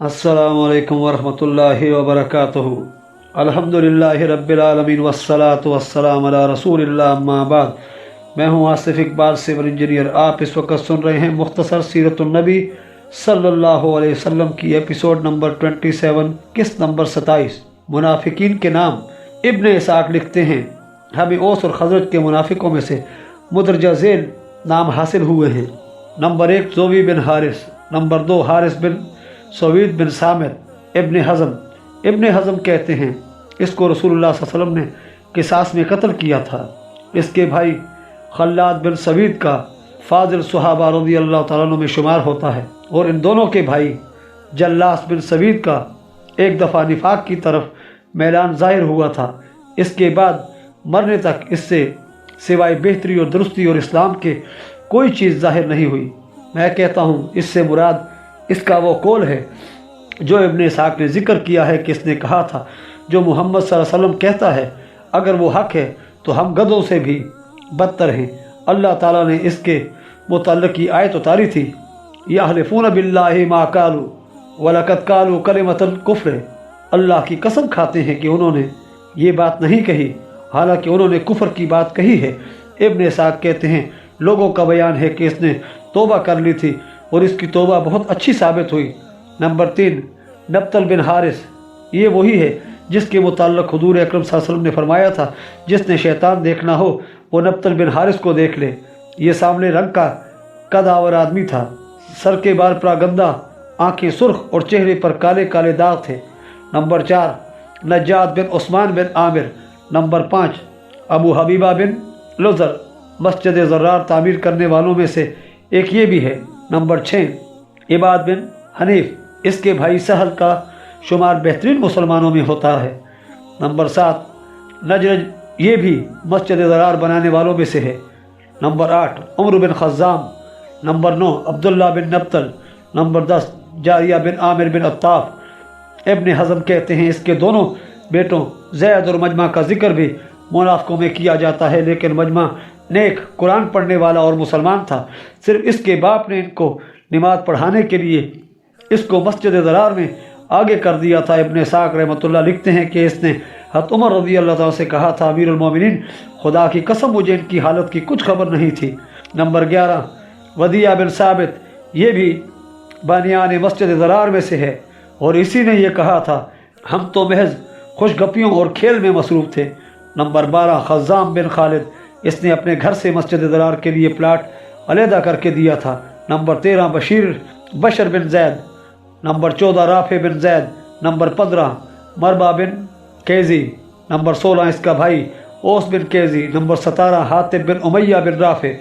अस्सलामु अलैकुम वरहमतुल्लाहि वबरकातुहू। अल्हम्दुलिल्लाहि रब्बिल आलमीन वस्सलातु वस्सलामु अला रसूलिल्लाह अम्मा बाद। मैं हूँ आसिफ इकबाल सिविल इंजीनियर। आप इस वक्त सुन रहे हैं मुख्तसर सीरतुन नबी सल्लल्लाहु अलैहि वसल्लम की एपिसोड नंबर 27, किस्त नंबर 27। मुनाफिकीन के नाम। इब्न इसाक लिखते हैं, हमें ओस और खजरज के मुनाफिकों में से मुदरजा झेल नाम हासिल हुए हैं। नंबर 1 ज़ोवी बिन हारिस, नंबर 2 हारिस बिन सवीद बिन सामिर इब्न हज़म। इब्न हज़म कहते हैं इसको रसूलुल्लाह सल्लल्लाहु अलैहि वसल्लम ने किसास में कत्ल किया था। इसके भाई खल्लाद बिन सवीद का फाजिल सुहाबा रज़ी अल्लाह तआला अन्हु में शुमार होता है, और इन दोनों के भाई जल्लास बिन सवीद का एक दफ़ा निफाक की तरफ मैलान ज़ाहिर हुआ था। इसके बाद मरने तक इससे सिवाय बेहतरी और दुरुस्ती और इस्लाम के कोई चीज़ ज़ाहिर नहीं हुई। मैं कहता हूँ इससे मुराद इसका वो कौल है जो इब्न इसाक ने जिक्र किया है कि इसने कहा था, जो मोहम्मद सल्लल्लाहु अलैहि वसल्लम कहता है अगर वो हक है तो हम गधों से भी बदतर हैं। अल्लाह ताला ने इसके मुतल्लिक़ की आयत उतारी थी, यहलिफून बिल्लाहि मा कालू वलक़द कालू कलिमतल कुफ्र। अल्लाह की कसम खाते हैं कि उन्होंने ये बात नहीं कही, हालांकि उन्होंने कुफ्र की बात कही है। इब्न इसाक कहते हैं लोगों का बयान है कि इसने तौबा कर ली थी और इसकी तौबा बहुत अच्छी साबित हुई। नंबर 3 नब्तल बिन हारिस, ये वही है जिसके मुताल्लिक़ हुज़ूर अकरम सल्लल्लाहु अलैहि वसल्लम ने फरमाया था, जिसने शैतान देखना हो वो नब्तल बिन हारिस को देख ले। ये सामने रंग का कदावर आदमी था, सर के बाल प्रागंदा, आंखें सुर्ख और चेहरे पर काले काले दाग थे। नंबर 4 नज्जाद बिन उस्मान बिन आमिर। नंबर 5 अबू हबीबा बिन लुज़र, मस्जिद ज़र्रार तामीर करने वालों में से एक ये भी है। नंबर 6 इबाद बिन हनीफ, इसके भाई सहल का शुमार बेहतरीन मुसलमानों में होता है। नंबर 7 नजरज, ये भी मस्जिद ज़रार बनाने वालों में से है। नंबर 8 उमर बिन खज़ाम। नंबर 9 अब्दुल्ला बिन नब्तल। नंबर 10 जारिया बिन आमिर बिन अत्ताफ। इब्न हज़म कहते हैं इसके दोनों बेटों ज़ैद और मजमा का जिक्र भी मुनाफ़िकों में किया जाता है, लेकिन मजमा नेक, कुरान पढ़ने वाला और मुसलमान था। सिर्फ इसके बाप ने इनको नमाज पढ़ाने के लिए इसको मस्जिद ज़रार में आगे कर दिया था। इब्न इसाक रहमतुल्लाह लिखते हैं कि इसने हज़रत उमर रज़ी अल्लाह तआला से कहा था, अमीरुल मोमिनीन खुदा की कसम मुझे इनकी हालत की कुछ खबर नहीं थी। नंबर 11 वदिया बिन साबित, ये भी बानियान मस्जिद ज़रार में से है, और इसी ने यह कहा था हम तो महज खुशगपियों और खेल में मसरूफ़ थे। नंबर 12 खज़ाम बिन खालिद, इसने अपने घर से मस्जिद ज़रार के लिए प्लाट अलहदा करके दिया था। नंबर 13 बशर बिन जैद। नंबर 14 राफे बिन जैद। नंबर 15 मरबा बिन कैजी। नंबर 16 इसका भाई ओस बिन कैजी। नंबर 17 हातिब बिन उमैया बिन राफे,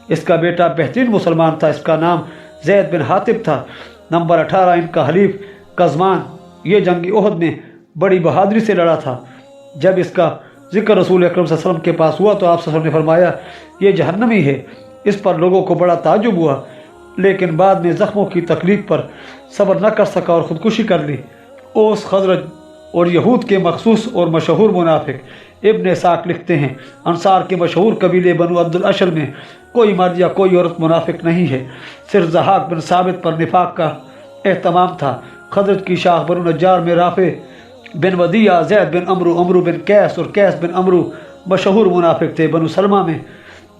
इसका बेटा बेहतरीन मुसलमान था, इसका नाम जैद बिन हातिब था। नंबर 18 इनका हलीफ कज़मान, ये जंगी ओहद में बड़ी बहादुरी से लड़ा था। जब इसका जिक्र रसूल अकरम सल्लल्लाहु अलैहि वसल्लम के पास हुआ तो आप सल्लल्लाहु अलैहि वसल्लम ने फरमाया ये जहन्नमी है। इस पर लोगों को बड़ा ताज्जुब हुआ, लेकिन बाद में ज़ख्मों की तकलीफ पर सब्र न कर सका और ख़ुदकुशी कर ली। ओस, खजरज और यहूद के मखसूस और मशहूर मुनाफिक। इब्न इसाक लिखते हैं अंसार के मशहूर कबीले बनु अब्दुल अशर में कोई मर्द या कोई औरत मुनाफिक नहीं है। सिर्फ ज़हाक बिन साबित पर निफाक का एहतमाम था। खजरज की शाख बनु नज्जार में राफे बिन वदिया, जैद बिन अमरू, अमरू बिन कैस और कैस बिन अमरू मशहूर मुनाफिक थे। बनु सलमा में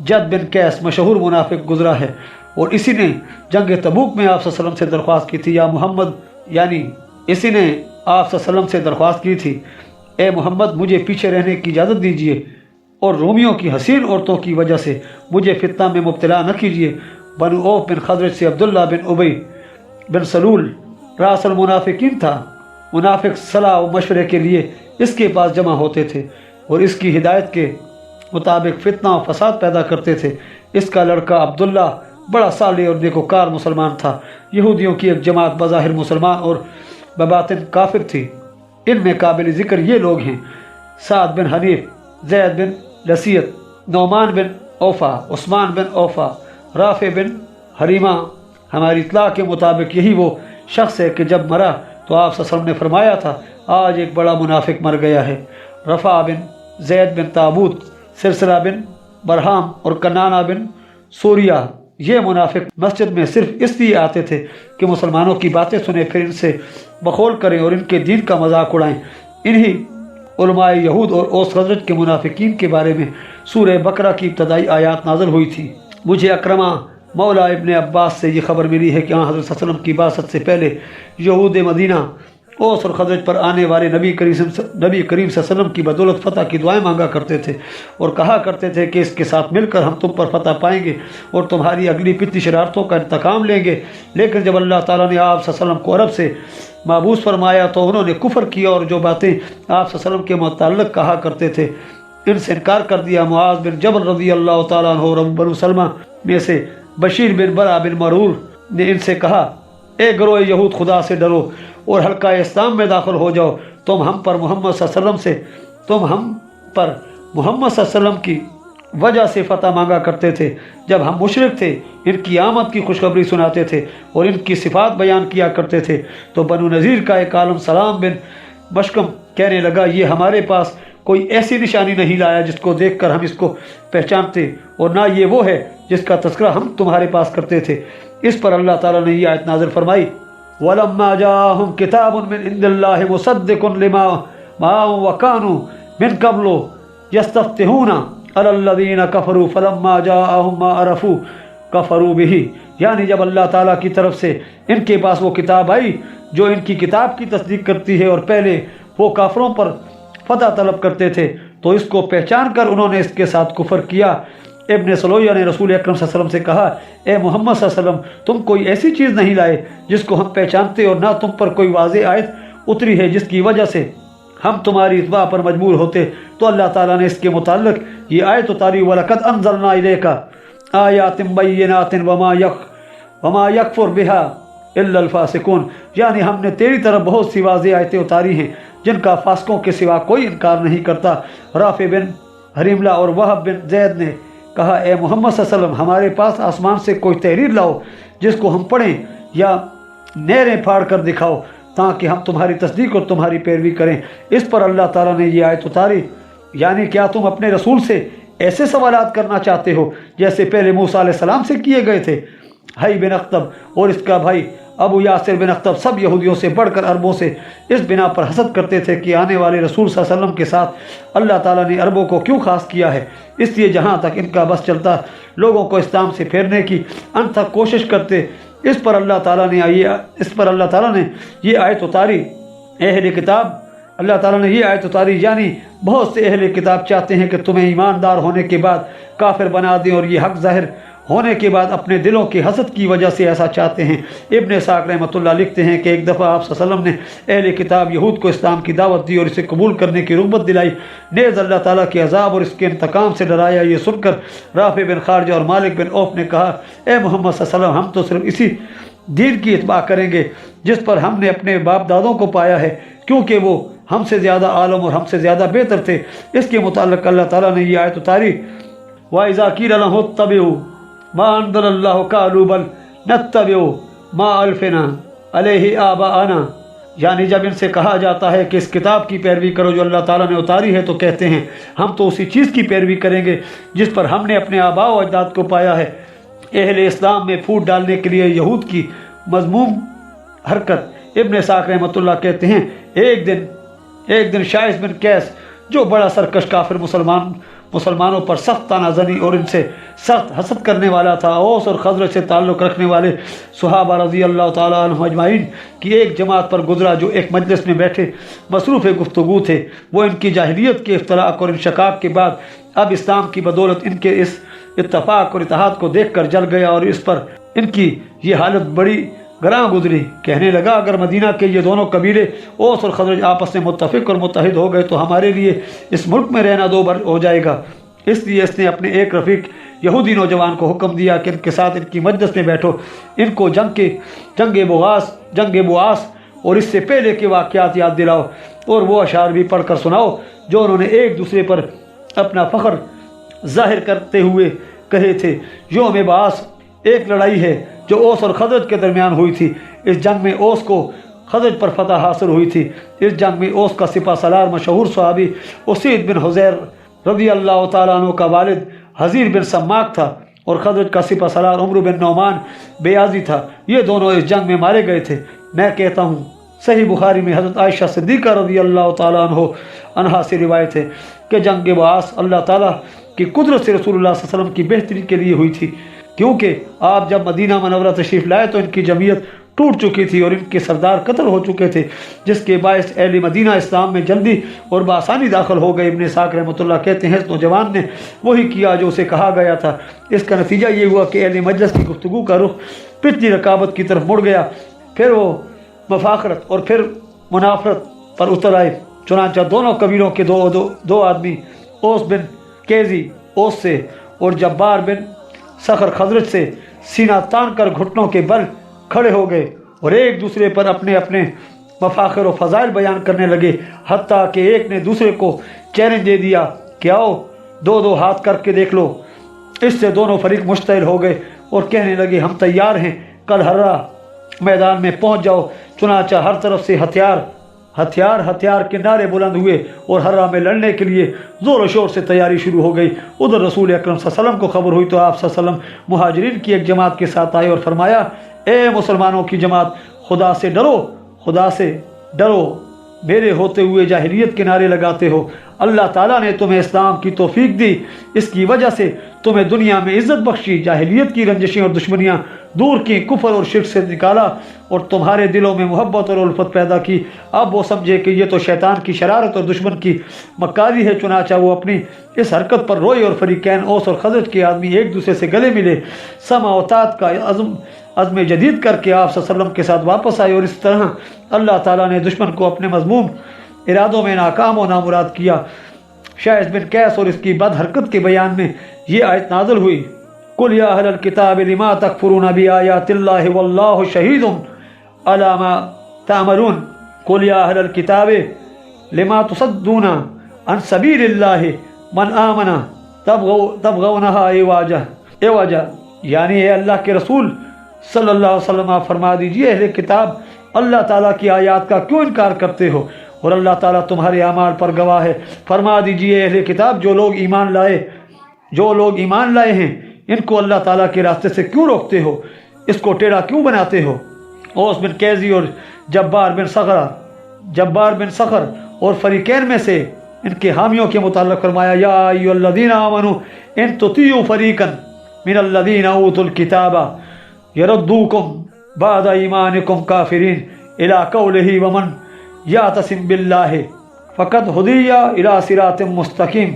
जद बिन कैस मशहूर मुनाफिक गुजरा है, और इसी ने जंग तबूक में आप सल्लल्लाहु अलैहि वसल्लम से दरख्वास्त की थी, या मोहम्मद, यानी इसी ने आप सल्लल्लाहु अलैहि वसल्लम से दरख्वास्त की थी, ए मोहम्मद मुझे पीछे रहने की इजाज़त दीजिए और रोमियों की हसीन औरतों की वजह से मुझे फितना में मुब्तला न कीजिए। बनु औफ बिन खजरज से अब्दुल्ला बिन उबई बिन सलूल रासल मुनाफिकीन था। मुनाफिक सलाह व मशवरे के लिए इसके पास जमा होते थे और इसकी हिदायत के मुताबिक फितना और फसाद पैदा करते थे। इसका लड़का अब्दुल्ला बड़ा साले और नेकोकार मुसलमान था। यहूदियों की एक जमात बज़ाहिर मुसलमान और बबातिन काफिर थी। इनमें काबिल ज़िक्र ये लोग हैं साद बिन हनीफ, जैद बिन लसीयत, नौमान बिन औफा, उस्मान बिन औफा, राफे बिन हरीमा। हमारी इत्तला के मुताबिक यही वो शख्स है कि जब मरा तो आप सल्लल्लाहु अलैहि वसल्लम ने फरमाया था आज एक बड़ा मुनाफिक मर गया है। रफ़ा बिन जैद बिन ताबूत, सिलसिला बिन बरहाम और कन्नाना बिन सूरिया, ये मुनाफिक मस्जिद में सिर्फ इसलिए आते थे कि मुसलमानों की बातें सुने, फिर इनसे बखौल करें और इनके दीन का मजाक उड़ाएं। इन्हीं उलमाए यहूद और ओस खजरज के मुनाफिकीन के बारे में सूरह बकरा की इब्तदाई आयात नाज़िल हुई थी। मुझे अकरमा मौला इब्न अब्बास से ये खबर मिली है कि हज़रत सल्लल्लाहु अलैहि वसल्लम की बासत से पहले यहूद मदीना ओस और खजरज पर आने वाले नबी करीम सल्लल्लाहु अलैहि वसल्लम की बदौलत फ़तह की दुआएं मांगा करते थे और कहा करते थे कि इसके साथ मिलकर हम तुम पर फतह पाएंगे और तुम्हारी अगली पिछली शरारतों का इंतकाम लेंगे। लेकिन जब अल्लाह ताला ने आप सल्लल्लाहु अलैहि वसल्लम को अरब से माबूस फरमाया तो उन्होंने कुफर किया और जो बातें आप सल्लल्लाहु अलैहि वसल्लम के मुतल्लिक़ कहा करते थे इनसे इनकार कर दिया। मुआज़ बिन जबल रज़ी अल्लाह ताला अन्हु और बनु सलमा में से बशीर बिन बरा बिन मरूर ने इनसे कहा, ए गरोह यहूद, खुदा से डरो और हल्का इस्लाम में दाखिल हो जाओ। तुम हम पर मोहम्मद सल्लल्लाहु अलैहि वसल्लम की वजह से फ़तह मांगा करते थे जब हम मुशरिक थे, इनकी आमद की खुशखबरी सुनाते थे और इनकी सिफ़ात बयान किया करते थे। तो बनु नज़ीर का एक आलम सलाम बिन मशकम कहने लगा, ये हमारे पास कोई ऐसी निशानी नहीं लाया जिसको देखकर हम इसको पहचानते और ना ये वो है जिसका तज़किरा हम तुम्हारे पास करते थे। इस पर अल्लाह ताला ने ये आयत नाज़िल फरमाई, वलम्मा जाअहुम किताबुन मिन इंदिल्लाहि मुसद्दिकुन लिमा माअहुम व कानू मिन क़ब्लु यस्तफ्तिहूना अलल्लज़ीना कफ़रू फलम्मा जाअहुम मा अरफू कफ़रू बिही। यानी जब अल्लाह ताला की तरफ से इनके पास वो किताब आई जो इनकी किताब की तस्दीक करती है और पहले वो काफरों पर फतह तलब करते थे तो इसको पहचान कर उन्होंने इसके साथ कुफर किया। इब्न सलोया ने रसूल अकरम सल्लल्लाहु अलैहि वसल्लम से कहा, ए मोहम्मद सल्लल्लाहु अलैहि वसल्लम, तुम कोई ऐसी चीज़ नहीं लाए जिसको हम पहचानते और ना तुम पर कोई वाज़ेह आयत उतरी है जिसकी वजह से हम तुम्हारी इत्बा पर मजबूर होते। तो अल्लाह ताला ने इसके मुताल्लिक़ ये आयत उतारी, वलक़द अंज़लना इलैका आयातिन बय्यिनातिन वमा यकफुर बिहा इल्लल फ़ासिक़ून। यानी हमने तेरी तरफ बहुत सी वाज़ेह आयतें उतारी हैं जिनका फासिकों के सिवा कोई इनकार नहीं करता। राफ़ी बिन हरीमला और वहब बिन ज़ैद ने कहा, ए मोहम्मद सल्लल्लाहु अलैहि वसल्लम, हमारे पास आसमान से कोई तहरीर लाओ जिसको हम पढ़ें या नहरें फाड़ कर दिखाओ ताकि हम तुम्हारी तस्दीक और तुम्हारी पैरवी करें। इस पर अल्लाह ताला ने यह आयत उतारी, यानी क्या तुम अपने रसूल से ऐसे सवालात करना चाहते हो जैसे पहले मूसा अलैहिस्सलाम से किए गए थे। हई बिन अख्तब और इसका भाई अबू यासिर बिन अख्तब सब यहूदियों से बढ़कर अरबों से इस बिना पर हसद करते थे कि आने वाले रसूल सल्लल्लाहु अलैहि वसल्लम के साथ अल्लाह ताला ने अरबों को क्यों खास किया है। इसलिए जहाँ तक इनका बस चलता लोगों को इस्लाम से फेरने की अंत तक कोशिश करते। इस पर अल्लाह ताला ने ये आयत उतारी, अहले किताब, अल्लाह ताला ने ये आयत उतारी, यानी बहुत से अहले किताब चाहते हैं कि तुम्हें ईमानदार होने के बाद काफिर बना दें और ये हक ज़ाहिर होने के बाद अपने दिलों की हसद की वजह से ऐसा चाहते हैं। इब्न इस्हाक़ रहमतुल्लाह लिखते हैं कि एक दफ़ा आप सल्लल्लाहु अलैहि वसल्लम ने अहले किताब यहूद को इस्लाम की दावत दी और इसे कबूल करने की रुग़बत दिलाई। नेज़ अल्लाह ताला के अज़ाब और इसके इंतकाम से डराया। ये सुनकर राफ़ी बिन खारजा और मालिक बिन औफ़ ने कहा, ए मोहम्मद सल्लल्लाहु अलैहि वसल्लम, हम तो सिर्फ इसी दीन की इत्बा करेंगे जिस पर हमने अपने बाप दादों को पाया है, क्योंकि वो हमसे ज़्यादा आलम और हमसे ज़्यादा बेहतर थे। इसके मुताल्लिक़ अल्लाह ताला ने यह आयत उतारी, व इज़ा क़ील लहुम इत्तबिऊ मा अंज़लल्लाहु क़ालू बल नत्तबिऊ मा अल्फ़ना अलैहि आबाअना। यानी जब इनसे कहा जाता है कि इस किताब की पैरवी करो जो अल्लाह ताला ने उतारी है, तो कहते हैं हम तो उसी चीज़ की पैरवी करेंगे जिस पर हमने अपने आबा व अजदाद को पाया है। अहले इस्लाम में फूट डालने के लिए यहूद की मज़मूम हरकत। इब्न इस्हाक़ रहमतुल्लाह कहते हैं, एक दिन शाइस बिन कैस, जो बड़ा सरकश काफिर मुसलमानों पर सख्त तानाज़नी और इनसे सख्त हसद करने वाला था, औस और खज़रज से ताल्लुक़ रखने वाले सुहाबा रज़ी अल्लाह ताला अन्हुम अजमाइन की एक जमात पर गुजरा जो एक मजलिस में बैठे मसरूफ़ गुफ्तगू थे। वो इनकी जाहिलियत के इख्तलाक़ और इंशकाक़ के बाद अब इस्लाम की बदौलत इनके इस इत्तफ़ाक़ और इत्तेहाद को देख कर जल गया और इस पर इनकी ये हालत बड़ी गरां गुजरी। कहने लगा, अगर मदीना के ये दोनों कबीले औस और खज़रज आपस में मुत्तफ़िक़ और मुत्तहिद हो गए तो हमारे लिए इस मुल्क में रहना दो बार हो जाएगा। इसलिए इसने अपने एक रफ़ीक यहूदी नौजवान को हुक्म दिया कि इनके साथ इनकी मजलिस में बैठो, इनको जंग बुआस और इससे पहले के वाक़यात याद दिलाओ और वो अशार भी पढ़ कर सुनाओ जो उन्होंने एक दूसरे पर अपना फ़ख्र ज़ाहिर करते हुए कहे थे। योम बास एक लड़ाई है जो औस और खज़रज के दरमियान हुई थी। इस जंग में औस को खज़रज पर फतह हासिल हुई थी। इस जंग में औस का सिपा सलार मशहूर सहाबी उसीद बिन हुज़ैर रज़ी अल्लाह ताला अन्हु का वालिद हज़ीर बिन सम्माक था और खज़रज का सिपा सलार उम्र बिन नौमान बेयाज़ी था। ये दोनों इस जंग में मारे गए थे। मैं कहता हूँ सही बुखारी में हज़रत आयशा सिद्दीक़ा रज़ी अल्लाह ताला अन्हा से रिवायत है कि जंग बास अल्लाह ताला की कुदरत से रसूलुल्लाह सल्लल्लाहु अलैहि वसल्लम की बेहतरी के लिए हुई थी, क्योंकि आप जब मदीना मनव्वरा तशरीफ़ लाए तो इनकी जमीयत टूट चुकी थी और इनके सरदार कत्ल हो चुके थे, जिसके बायस अहले मदीना इस्लाम में जल्दी और बासानी दाखिल हो गए। इब्न इस्हाक़ रहमतुल्लाह कहते हैं, इस नौजवान ने वही किया जो उसे कहा गया था। इसका नतीजा ये हुआ कि अहले मजलिस की गुफ्तगू का रुख पिछली रकाबत की तरफ मुड़ गया, फिर वो मफाखरत और फिर मुनाफरत पर उतर आए। चुनांचा दोनों कबीलों के दो आदमी ओस बिन केजी ओस से और जब्बार बिन सखर खजरत से सीना तान कर घुटनों के बल खड़े हो गए और एक दूसरे पर अपने अपने मफाखर और फ़ज़ाइल बयान करने लगे, हत्ता कि एक ने दूसरे को चैलेंज दे दिया कि आओ दो दो हाथ करके देख लो। इससे दोनों फरीक मुश्तइल हो गए और कहने लगे, हम तैयार हैं, कल हर्रा मैदान में पहुंच जाओ। चुनाचा हर तरफ से हथियार हथियार हथियार के नारे बुलंद हुए और हर्रा में लड़ने के लिए ज़ोर शोर से तैयारी शुरू हो गई। उधर रसूल अकरम सल्लल्लाहु अलैहि वसल्लम को खबर हुई तो आप सल्लल्लाहु अलैहि वसल्लम मुहाजिरीन की एक जमात के साथ आए और फरमाया, ए मुसलमानों की जमात, खुदा से डरो, खुदा से डरो। मेरे होते हुए जाहिलियत के नारे लगाते हो। अल्लाह ताला ने तुम्हें इस्लाम की तौफीक दी, इसकी वजह से तुम्हें दुनिया में इज़्ज़त बख्शी, जाहिलियत की रंजिशें और दुश्मनियाँ दूर की, कुफर और शिर्क से निकाला और तुम्हारे दिलों में मोहब्बत और उल्फत पैदा की। अब वो समझे कि ये तो शैतान की शरारत और दुश्मन की मक्कारी है। चुनाचा वो अपनी इस हरकत पर रोए और फरीकैन ओस और खजरत के आदमी एक दूसरे से गले मिले। समावतात का अज़्म जदीद करके आप सल्लल्लाहु अलैहि वसल्लम के साथ वापस आए और इस तरह अल्लाह ताला ने दुश्मन को अपने मज़मूम इरादों में नाकाम और नामुराद किया। शाइस बिन कैस और इसकी बद हरकत के बयान में ये आयत नाज़िल हुई, कुल या अहलल किताब लिमा तकफुरून बि आयातिल्लाहि वल्लाहु शहीदुन अला मा तामरून, कुल या अहलल किताब लिमा तुसद्दूना अन सबीलिल्लाहि मन आमना तबगौनहा एवाजा। यानी ए अल्लाह के रसूल सल्लल्लाहु अलैहि वसल्लम आप फरमा दीजिए, अहले किताब अल्लाह ताला की आयत का क्यों इनकार करते हो और अल्लाह ताला तुम्हारे अमाल पर गवाह है। फरमा दीजिए, अहले किताब जो लोग ईमान लाए हैं, इनको अल्लाह ताला के रास्ते से क्यों रोकते हो, इसको टेढ़ा क्यों बनाते हो। ओस बिन कैजी और जब्बार बिन सखर और फरीकैन में से इनके हामियों के मुताल्लिक़ फरमाया, या अय्युहल्लज़ीना आमनू इन तुतीउ फरीकन मिनल्लज़ीना ऊतुल किताबा यरद्दूकुम बाद ईमानिकुम काफिरीन इला कौलिही वमन यातसिम बिल्लाहि फ़क़द हुदिया इला सिरातिम मुस्तकीम।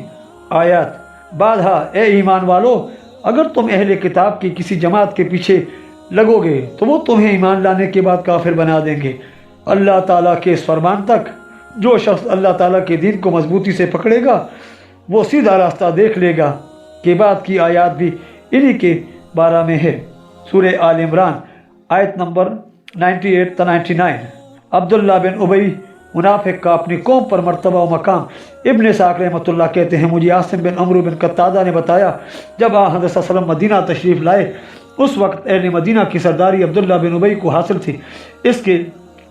आयत बाधा, ए ईमान वालो, अगर तुम अहले किताब की किसी जमात के पीछे लगोगे तो वो तुम्हें ईमान लाने के बाद काफिर बना देंगे। अल्लाह ताला के इस फरमान तक जो शख्स अल्लाह ताला के दीन को मजबूती से पकड़ेगा वो सीधा रास्ता देख लेगा। के बाद की आयत भी इन्हीं के बारे में है। सूरह आल इमरान आयत नंबर 98-99। अब्दुल्ला बिन उबई मुनाफिक का अपनी कौम पर मर्तबा व मकाम। इब्न इस्हाक़ रहमतुल्लाह कहते हैं, मुझे आसिम बिन अमरू बिन कत्तादा ने बताया, जब हज़रत सल्लल्लाहु अलैहि वसल्लम मदीना तशरीफ़ लाए उस वक्त अहले मदीना की सरदारी अब्दुल्ला बिन उबई को हासिल थी। इसके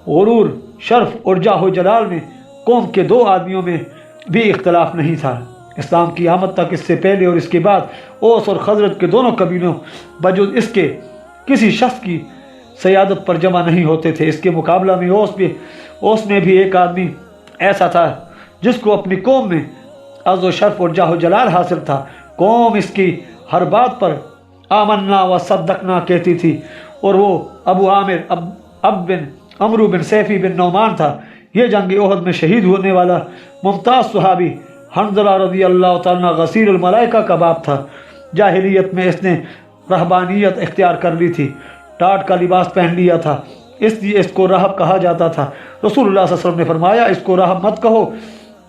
गुरूर, शर्फ और जाहो जलाल में कौम के दो आदमियों में भी इख्तलाफ नहीं था। इस्लाम की आमद तक, इससे पहले और इसके बाद, ओस और खजरत के दोनों कबीलों वजूद इसके किसी शख्स की सयादत पर जमा नहीं होते थे। इसके मुकाबला में ओस में भी एक आदमी ऐसा था जिसको अपनी कौम में अज़्ज़ व शर्फ और जाहो जलाल हासिल था। कौम इसकी हर बात पर आमन्ना व सद्दकना कहती थी और वो अबू आमिर अब बिन अमरू बिन सैफ़ी बिन नौमान था। ये जंग ओहद में शहीद होने वाला मुमताज़ सहाबी हंज़ला रज़ी अल्लाह तआला गसीरुल मलाइका का बाप था। जाहिलियत में इसने रहबानियत इख्तियार कर ली थी, टाट का लिबास पहन लिया था, इसलिए इसको राहब कहा जाता था। रसूलुल्लाह सल्लल्लाहु अलैहि वसल्लम ने फरमाया, इसको राहब मत कहो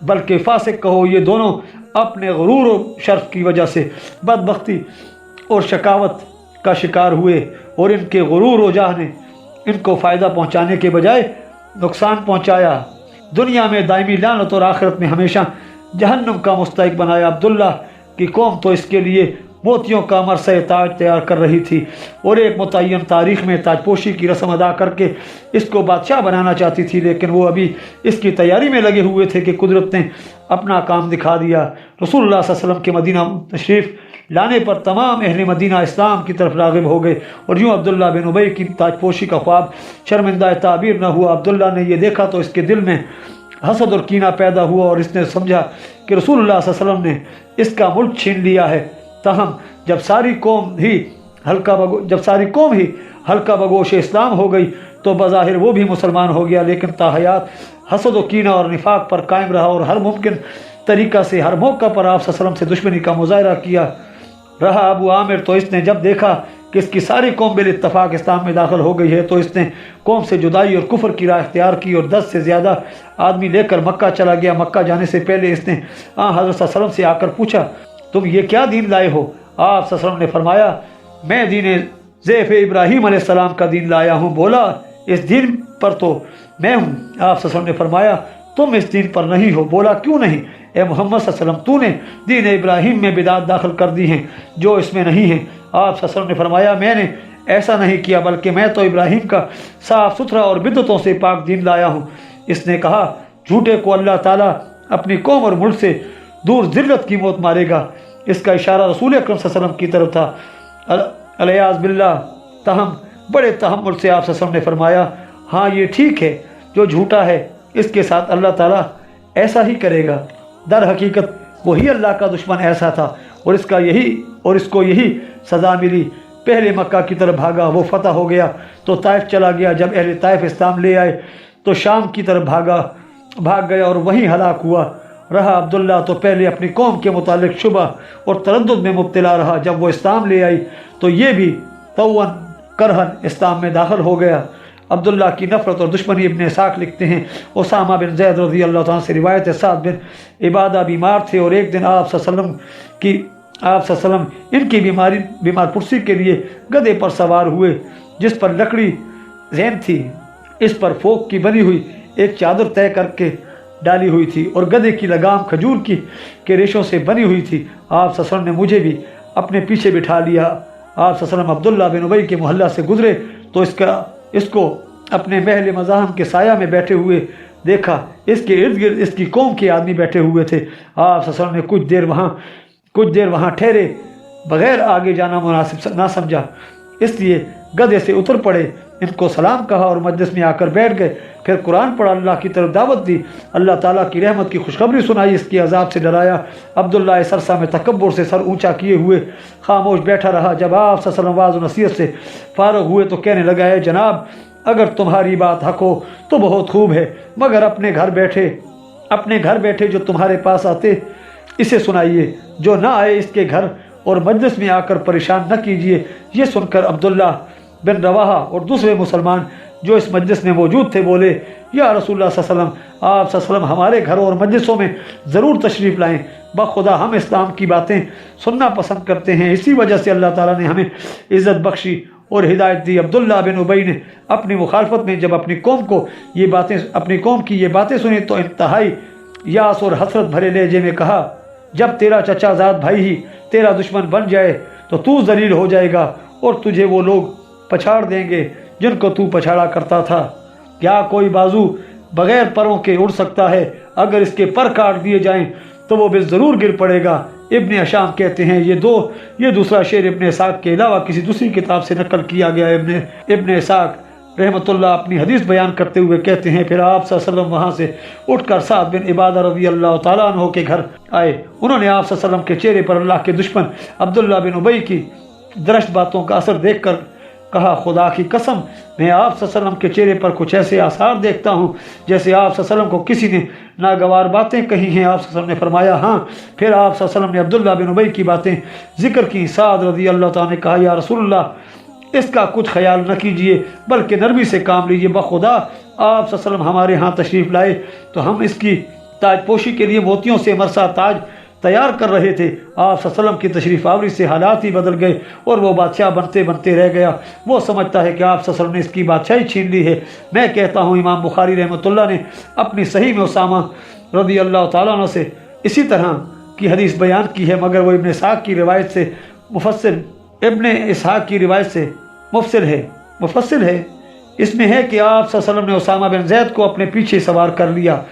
बल्कि फासिक कहो। ये दोनों अपने गुरूर और शर्फ की वजह से बदबख्ती और शकावत का शिकार हुए और इनके गुरूर व जाह ने इनको फ़ायदा पहुँचाने के बजाय नुकसान पहुँचाया। दुनिया में दायमी लानत और आखिरत में हमेशा जहन्नम का मुस्तहिक बनाया। अब्दुल्ला की कौम तो इसके लिए मोतियों का मरसे ताज तैयार कर रही थी और एक मुतय्यन तारीख में ताजपोशी की रस्म अदा करके इसको बादशाह बनाना चाहती थी, लेकिन वो अभी इसकी तैयारी में लगे हुए थे कि कुदरत ने अपना काम दिखा दिया। रसूलुल्लाह सल्लल्लाहु अलैहि वसल्लम के मदीना तशरीफ़ लाने पर तमाम अहले मदीना इस्लाम की तरफ राग़िब हो गए। और यूँ अब्दुल्ला बिन उबई की ताजपोशी का ख्वाब शर्मिंदा ताबीर न हुआ। अब्दुल्ला ने यह देखा तो इसके दिल में हसद और कीना पैदा हुआ और इसने समझा कि रसूलुल्लाह सल्लल्लाहु अलैहि वसल्लम ने इसका मुल्क छीन लिया है। तहम जब सारी कौम ही हल्का बगोश इस्लाम हो गई तो बज़ाहिर वो भी मुसलमान हो गया, लेकिन ताहयात हसद व कीना और निफाक पर कायम रहा और हर मुमकिन तरीक़ा से हर मौका पर आप सल्लल्लाहु अलैहि वसल्लम से दुश्मनी का मुज़ाहरा किया रहा। अबू आमिर तो इसने जब देखा कि इसकी सारी कौम बिल इत्तफाक इस्लाम में दाखिल हो गई है तो इसने कौम से जुदाई और कुफ्र की राह इख्तियार की और 10 से ज़्यादा आदमी लेकर मक्का चला गया। मक्का जाने से पहले इसने हज़रत सल्लल्लाहु अलैहि वसल्लम से आकर पूछा, तुम ये क्या दीन लाए हो? आप सल्लल्लाहु अलैहि वसल्लम ने फरमाया, मैं दीन ज़ैफ़ इब्राहीम अलैहिस्सलाम का दीन लाया हूँ। बोला, इस दीन पर तो मैं हूँ। आप सल्लल्लाहु अलैहि वसल्लम ने फरमाया, तुम इस दीन पर नहीं हो। बोला, क्यों नहीं? ए मोहम्मद सल्लल्लाहु अलैहि वसल्लम, तूने दीन इब्राहीम में बिदात दाखिल कर दी हैं जो इसमें नहीं है। आप सल्लल्लाहु अलैहि वसल्लम ने फरमाया, मैंने ऐसा नहीं किया, बल्कि मैं तो इब्राहीम का साफ़ सुथरा और बिदअतों से पाक दीन लाया हूँ। इसने कहा, झूठे को अल्लाह ताला अपनी कौम और मुल्क से दूर ज़िल्लत की मौत मारेगा। इसका इशारा रसूल अकरम सल्लल्लाहु अलैहि वसल्लम की तरफ था। अलयाज़ बिल्लाह। तहम बड़े तहम्मुल से आप सल्लल्लाहु अलैहि वसल्लम ने फरमाया, हाँ ये ठीक है, जो झूठा है इसके साथ अल्लाह ताला ऐसा ही करेगा। दर हकीकत वही अल्लाह का दुश्मन ऐसा था और इसको यही सज़ा मिली। पहले मक्का की तरफ भागा, वो फतह हो गया तो ताइफ चला गया। जब अहले ताइफ इस्लाम ले आए तो शाम की तरफ भाग गया और वहीं हलाक हुआ रहा। अब्दुल्ला तो पहले अपनी कौम के मुतालिक शुबह और तरद्दुद में मुब्तला रहा। जब वो इस्लाम ले आई तो ये भी तौअन करहन इस्लाम में दाखिल हो गया। अब्दुल्ला की नफ़रत और दुश्मनी इब्न इसाक लिखते हैं, उसामा बिन ज़ैद रज़ी अल्लाह तआला से रिवायत है, साद बिन इबादा बीमार थे और एक दिन आप सल्लल्लाहु अलैहि वसल्लम इनकी बीमार पुरसी के लिए गधे पर सवार हुए, जिस पर लकड़ी ज़ैन थी। इस पर फोक की बनी हुई एक चादर तय करके डाली हुई थी और गधे की लगाम खजूर के रेशों से बनी हुई थी। आप सल्लल्लाहु अलैहि वसल्लम ने मुझे भी अपने पीछे बिठा लिया। आप सल्लल्लाहु अलैहि वसल्लम अब्दुल्ला बिन उबई के मोहल्ला से गुजरे तो इसको अपने महल मज़ाहम के साया में बैठे हुए देखा। इसके इर्द गिर्द इसकी कौम के आदमी बैठे हुए थे। आप सल्लल्लाहु अलैहि वसल्लम ने कुछ देर वहाँ ठहरे बग़ैर आगे जाना मुनासिब ना समझा, इसलिए गधे से उतर पड़े, इनको सलाम कहा और मजलिस में आकर बैठ गए। फिर कुरान पढ़ा, अल्लाह की तरफ दावत दी, अल्लाह ताला की रहमत की खुशखबरी सुनाई, इसके अजाब से डराया। अब्दुल्ला सरसा में तकब्बुर से सर ऊंचा किए हुए खामोश बैठा रहा। जब आप सल्लल्लाहु अलैहि वसल्लम वाज़ नसीहत से फारग हुए तो कहने लगा, है जनाब, अगर तुम्हारी बात हक हो तो बहुत खूब है, मगर अपने घर बैठे जो तुम्हारे पास आते इसे सुनाइए, जो ना आए इसके घर और मजलिस में आकर परेशान न कीजिए। ये सुनकर अब्दुल्ला बिन रवाहा और दूसरे मुसलमान जो इस मजलिस में मौजूद थे बोले, या रसूलुल्लाह सल्लल्लाहु अलैहि वसल्लम, आप सल्लल्लाहु अलैहि वसल्लम हमारे घरों और मजलिसों में ज़रूर तशरीफ़ लाएँ। बखुदा हम इस्लाम की बातें सुनना पसंद करते हैं, इसी वजह से अल्लाह ताला ने हमें इज़्ज़त बख्शी और हिदायत दी। अब्दुल्ला बिन उबई ने अपनी मुखालफत में जब अपनी कौम की ये बातें सुनी तो इंतहाई यास और हसरत भरे लहजे में कहा, जब तेरा चचाजाद भाई ही तेरा दुश्मन बन जाए तो तू जलील हो जाएगा और तुझे वो लोग पछाड़ देंगे जिनको तू पछाड़ा करता था। क्या कोई बाजू बगैर परों के उड़ सकता है? अगर इसके पर काट दिए जाएं तो वो भी ज़रूर गिर पड़ेगा। इब्न हशाम कहते हैं, ये दूसरा शेर इब्न इसाक के अलावा किसी दूसरी किताब से नकल किया गया। इब्न इसाक रहमतुल्लाह अपनी हदीस बयान करते हुए कहते हैं, फिर आप सल्लल्लाहु अलैहि वसल्लम वहाँ से उठकर साद बिन इबादा रज़ी अल्लाह तआला अन्हु के घर आए। उन्होंने आप सल्लल्लाहु अलैहि वसल्लम के चेहरे पर अल्लाह के दुश्मन अब्दुल्ला बिन उबई की दरश्त बातों का असर देख कर कहा, खुदा की कसम, मैं आप सल्लल्लाहु अलैहि वसल्लम के चेहरे पर कुछ ऐसे आसार देखता हूँ जैसे आप सल्लल्लाहु अलैहि वसल्लम को किसी ने नागवार बातें कही हैं। आप सल्लल्लाहु अलैहि वसल्लम ने फरमाया, हाँ। फिर आप सल्लल्लाहु अलैहि वसल्लम ने अब्दुल्ला बिन उबई की बातें जिक्र की। साद रज़ी अल्लाह तआला ने कहा, या रसूलल्लाह, इसका कुछ ख्याल न कीजिए, बल्कि नरमी से काम लीजिए। बखुदा आप सल्लल्लाहु अलैहि वसल्लम हमारे यहाँ तशरीफ़ लाए तो हम इसकी ताजपोशी के लिए मोतियों से मरसा ताज तैयार कर रहे थे। आप सल्लल्लाहु अलैहि वसल्लम की तशरीफ़ आवरी से हालात ही बदल गए और वो बादशाह बनते बनते रह गया। वो समझता है कि आप सल्लल्लाहु अलैहि वसल्लम ने इसकी बादशाही छीन ली है। मैं कहता हूँ, इमाम बुखारी रहमतुल्लाह ने अपनी सही में उसामा रज़ी अल्लाह तआला अन्हु से इसी तरह की हदीस बयान की है, मगर वो इब्न इसाक की रिवायत से मुफस्सिल है। इसमें है कि आप सल्लल्लाहु अलैहि वसल्लम ने उसामा बिन ज़ैद को अपने पीछे सवार कर लिया।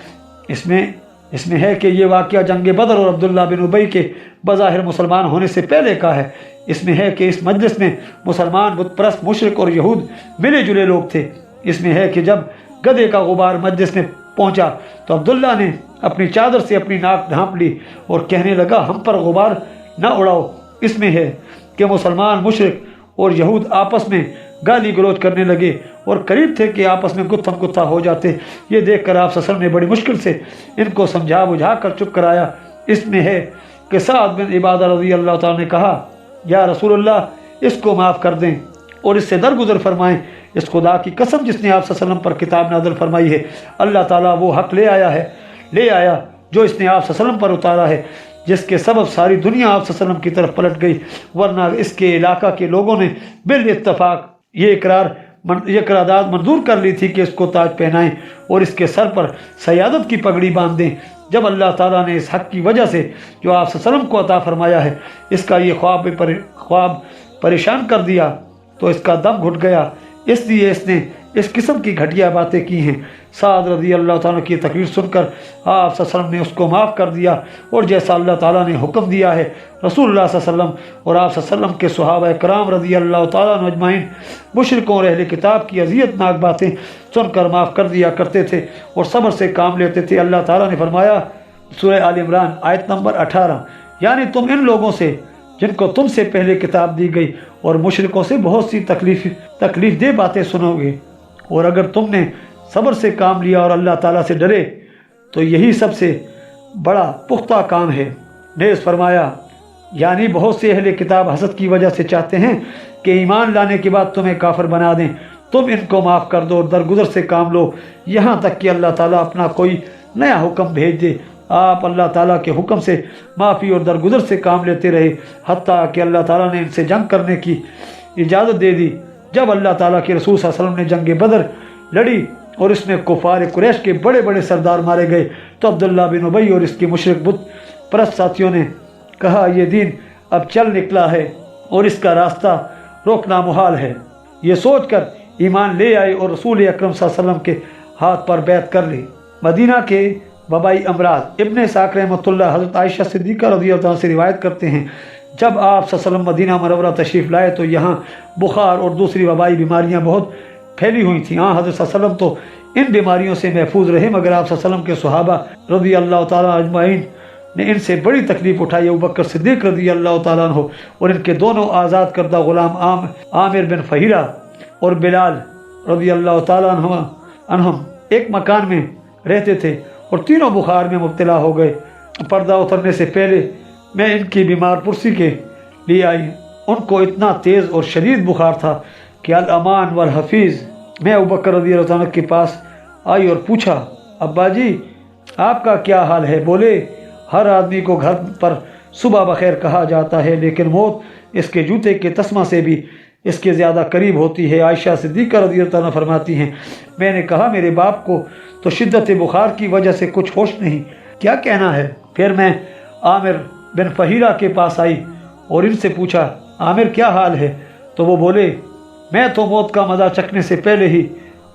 इसमें है कि ये वाक़या जंग बदर और अब्दुल्ला बिन उबई के बज़ाहिर मुसलमान होने से पहले का है। इसमें है कि इस मजलिस में मुसलमान, बुत परस्त, मुशरिक और यहूद मिले जुले लोग थे। इसमें है कि जब गधे का गुबार मजलिस में पहुंचा तो अब्दुल्ला ने अपनी चादर से अपनी नाक ढांप ली और कहने लगा, हम पर गुबार न उड़ाओ। इसमें है कि मुसलमान, मुशरिक और यहूद आपस में गाली गलौज करने लगे और करीब थे कि आपस में गुत्थम गुत्था हो जाते। ये देखकर आप सल्लल्लाहु अलैहि वसल्लम ने बड़ी मुश्किल से इनको समझा बुझा कर चुप कराया। इसमें है कि साद बिन इबादा रज़ी अल्लाह तआला ने कहा, या रसूलुल्लाह, इसको माफ़ कर दें और इससे दरगुजर फरमाएं। इस खुदा की कसम जिसने आप सल्लल्लाहु अलैहि वसल्लम पर किताब नाज़िल फरमाई है, अल्लाह ताला वो हक ले आया जो इसने आप सल्लल्लाहु अलैहि वसल्लम पर उतारा है, जिसके सबब सारी दुनिया आप सल्लल्लाहु अलैहि वसल्लम की तरफ पलट गई। वरना इसके इलाका के लोगों ने बिल इत्तफाक ये करारदाद मंजूर कर ली थी कि इसको ताज पहनाएं और इसके सर पर सयादत की पगड़ी बांध दें। जब अल्लाह ताला ने इस हक की वजह से जो आप सल्लल्लाहु अलैहि वसल्लम को अता फरमाया है, इसका ये ख्वाब परेशान कर दिया तो इसका दम घुट गया। इसलिए इसने इस किस्म की घटिया बातें की हैं। साद रज़ी अल्लाह ताला की तकरीर सुनकर आप सल्लल्लाहु अलैहि वसल्लम ने उसको माफ़ कर दिया और जैसा अल्लाह ताला ने हुक्म दिया है, रसूलुल्लाह सल्लल्लाहु अलैहि वसल्लम और आप सल्लल्लाहु अलैहि वसल्लम के सहाबा कराम रज़ी अल्लाह ताला अन्हुम अजमाइन मुशरिकों और अहले किताब की अज़ियतनाक बातें सुनकर माफ़ कर दिया करते थे और सब्र से काम लेते थे। अल्लाह ताला ने फरमाया, सूरह आल इमरान आयत नंबर 18, यानी तुम इन लोगों से जिनको तुमसे पहले किताब दी गई और मुशरिकों से बहुत सी तकलीफ दे बातें सुनोगे, और अगर तुमने सब्र से काम लिया और अल्लाह ताला से डरे तो यही सबसे बड़ा पुख्ता काम है। नेज़ फरमाया, यानी बहुत से अहले किताब हसद की वजह से चाहते हैं कि ईमान लाने के बाद तुम्हें काफिर बना दें। तुम इनको माफ़ कर दो और दरगुजर से काम लो, यहाँ तक कि अल्लाह ताला अपना कोई नया हुक्म भेज दे। आप अल्लाह ताला के हुक्म से माफ़ी और दरगुजर से काम लेते रहे, हत्ता कि अल्लाह ताला ने इनसे जंग करने की इजाज़त दे दी। जब अल्लाह ताला के रसूल सल्लल्लाहु अलैहि वसल्लम ने जंग बदर लड़ी और इसमें कुफार कुरैश के बड़े बड़े सरदार मारे गए तो अब्दुल्ला बिन उबई और इसके मुशरिक बुत परस्त साथियों ने कहा, ये दीन अब चल निकला है और इसका रास्ता रोकना मुहाल है। ये सोचकर ईमान ले आए और रसूल अकरम सल्लल्लाहु अलैहि वसल्लम के हाथ पर बैत कर ली। मदीना के वबाई अमराज इब्न इस्हाक़ रहमतुल्लाह हज़रत आयशा सिद्दीक़ा रज़ियल्लाहु अन्हा से रिवायत करते हैं, जब आप सल्लल्लाहु अलैहि वसल्लम मदीना मुनव्वरा तशरीफ़ लाए तो यहाँ बुखार और दूसरी वबाई बीमारियाँ बहुत फैली हुई थी। हाँ, हज़रत सल्लल्लाहु अलैहि वसल्लम तो इन बीमारियों से महफूज रहे, मगर आप सल्लल्लाहु अलैहि वसल्लम के सहाबा रज़ी अल्लाह ताला अजमाइन ने इनसे बड़ी तकलीफ़ उठाई। अबू बकर सिद्दीक़ रज़ी अल्लाह ताला अन्हु और इनके दोनों आज़ाद करदा ग़ुलाम आमिर बिन फ़हीरा और बिलाल रज़ी अल्लाह ताला अन्हुम एक मकान में रहते थे और तीनों बुखार में मुब्तला हो गए। पर्दा उतरने से पहले मैं इनकी बीमार पुरसी के लिए आई। उनको इतना तेज़ और शदीद बुखार था कि अल अमान वल हफीज़, मैं अबू बकर रज़ियल्लाहु अन्हु के पास आई और पूछा, अब्बा जी आपका क्या हाल है? बोले, हर आदमी को घर पर सुबह बखैर कहा जाता है, लेकिन मौत इसके जूते के तस्मा से भी इसके ज़्यादा करीब होती है। आयशा सिद्दीक़ा रज़ियल्लाहु अन्हा फरमाती हैं, मैंने कहा, मेरे बाप को तो शिद्दत बुखार की वजह से कुछ होश नहीं, क्या कहना है? फिर मैं आमिर बिन फ़हीरा के पास आई और इनसे पूछा, आमिर क्या हाल है? तो वो बोले, मैं तो मौत का मज़ा चखने से पहले ही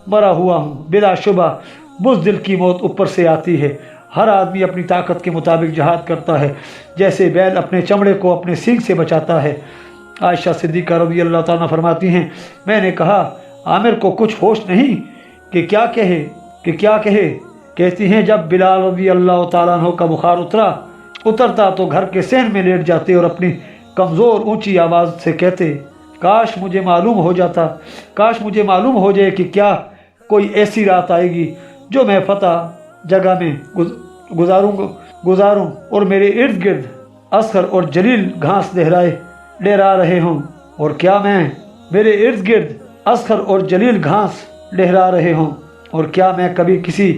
मरा हुआ हूँ। बिलाशुबा बुज़दिल की मौत ऊपर से आती है। हर आदमी अपनी ताकत के मुताबिक जहाद करता है, जैसे बैल अपने चमड़े को अपने सींग से बचाता है। आयशा सिद्दीक़ा रज़ी अल्लाह ताला फरमाती हैं, मैंने कहा, आमिर को कुछ होश नहीं कि क्या कहे? कहती हैं, जब बिलाल रज़ी अल्लाह ताला अन्हु का बुखार उतरता तो घर के सहन में लेट जाते और अपनी कमज़ोर ऊंची आवाज़ से कहते, काश मुझे मालूम हो जाए कि क्या कोई ऐसी रात आएगी जो मैं फतह जगह में गुजारूं और मेरे इर्द गिर्द असगर और जलील घास लहरा रहे हों, और क्या मैं मेरे इर्द गिर्द असगर और जलील घास लहरा रहे हों, और क्या मैं कभी किसी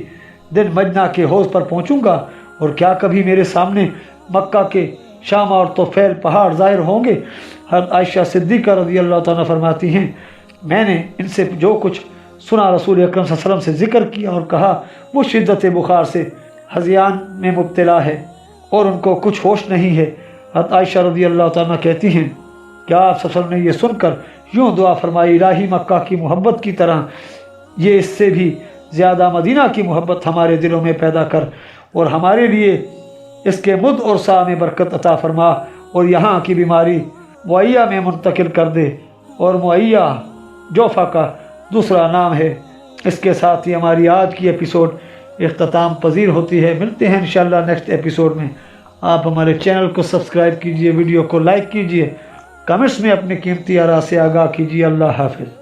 दिन मदीना के हौज़ पर पहुंचूंगा, और क्या कभी मेरे सामने मक्का के शाम और तोफैल पहाड़ ज़ाहिर होंगे। हज़रत आयशा सिद्दीक़ा रज़ी अल्लाह ताला फरमाती हैं, मैंने इनसे जो कुछ सुना रसूल अकरम सल्लल्लाहु अलैहि वसल्लम से ज़िक्र किया और कहा, वो शिद्दत बुखार से हज़ियान में मुब्तला है और उनको कुछ होश नहीं है। हज़रत आयशा रज़ी अल्लाह ताला कहती हैं, क्या आप सल्लल्लाहु अलैहि वसल्लम ने यह सुनकर यूँ दुआ फरमाई, इलाही मक्का की मोहब्बत की तरह ये इससे भी ज़्यादा मदीना की मोहब्बत हमारे दिलों में पैदा कर और हमारे लिए اس کے مد اور سا میں برکت عطا فرما اور یہاں کی بیماری معیہ میں منتقل کر دے۔ اور معیہ جوفا کا دوسرا نام ہے۔ اس کے ساتھ ہی ہماری آج کی ایپیسوڈ اختتام پذیر ہوتی ہے۔ ملتے ہیں انشاءاللہ نیکسٹ ایپیسوڈ میں۔ آپ ہمارے چینل کو سبسکرائب کیجئے، ویڈیو کو لائک کیجئے، کمنٹس میں اپنے قیمتی آراء سے آگاہ کیجئے۔ اللہ حافظ۔